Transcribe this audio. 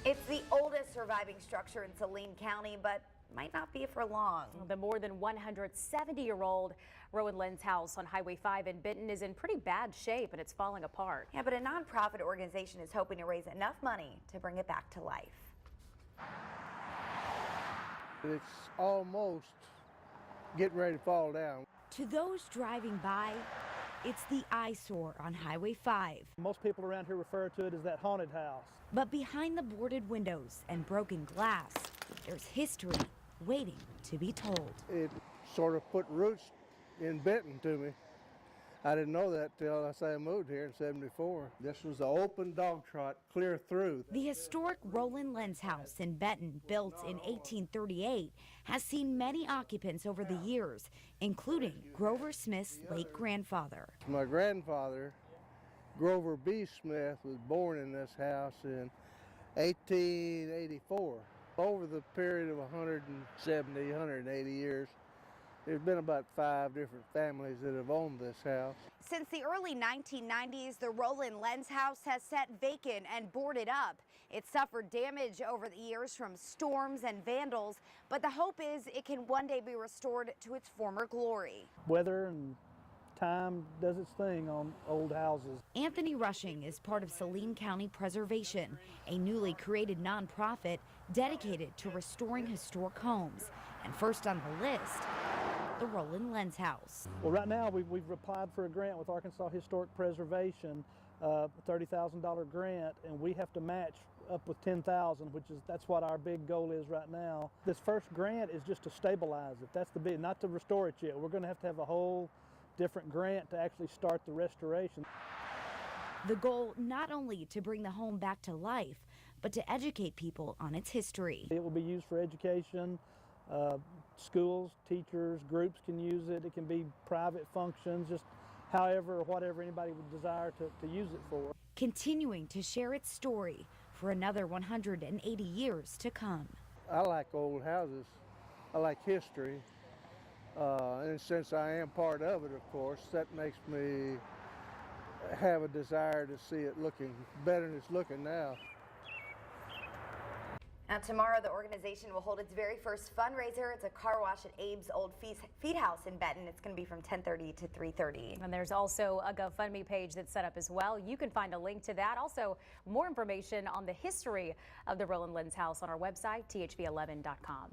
It's the oldest surviving structure in Saline County, but might not be for long. The more than 170-year-old Rowan Lynn's house on Highway 5 in Benton is in pretty bad shape and it's falling apart. Yeah, but a nonprofit organization is hoping to raise enough money to bring it back to life. It's almost getting ready to fall down. To those driving by, it's the eyesore on Highway 5. Most people around here refer to it as that haunted house. But behind the boarded windows and broken glass, there's history waiting to be told. It sort of put roots in Benton to me. I didn't know that till I moved here in '74. This was an open dog trot clear through. The historic Rowan Lynn's house in Benton, built in 1838, has seen many occupants over the years, including Grover Smith's late grandfather. My grandfather, Grover B. Smith, was born in this house in 1884. Over the period of 170, 180 years, there's been about 5 different families that have owned this house. Since the early 1990s, the Rowan Lynn's house has sat vacant and boarded up. It suffered damage over the years from storms and vandals, but the hope is it can one day be restored to its former glory. Weather and time does its thing on old houses. Anthony Rushing is part of Saline County Preservation, a newly created nonprofit dedicated to restoring historic homes. And first on the list, the Rowan Lynn's house. Well, right now we've applied for a grant with Arkansas Historic Preservation, a $30,000 grant, and we have to match up with $10,000, that's what our big goal is right now. This first grant is just to stabilize it. That's the big, not to restore it yet. We're going to have a whole different grant to actually start the restoration. The goal not only to bring the home back to life, but to educate people on its history. It will be used for education. Schools, teachers, groups can use it. It can be private functions, just however or whatever anybody would desire to use it for. Continuing to share its story for another 180 years to come. I like old houses. I like history. And since I am part of it, of course, that makes me have a desire to see it looking better than it's looking now. Now tomorrow, the organization will hold its very first fundraiser. It's a car wash at Abe's old feed house in Benton. It's going to be from 10:30 to 3:30. And there's also a GoFundMe page that's set up as well. You can find a link to that. Also, more information on the history of the Rowan Lynn's house on our website, thv11.com.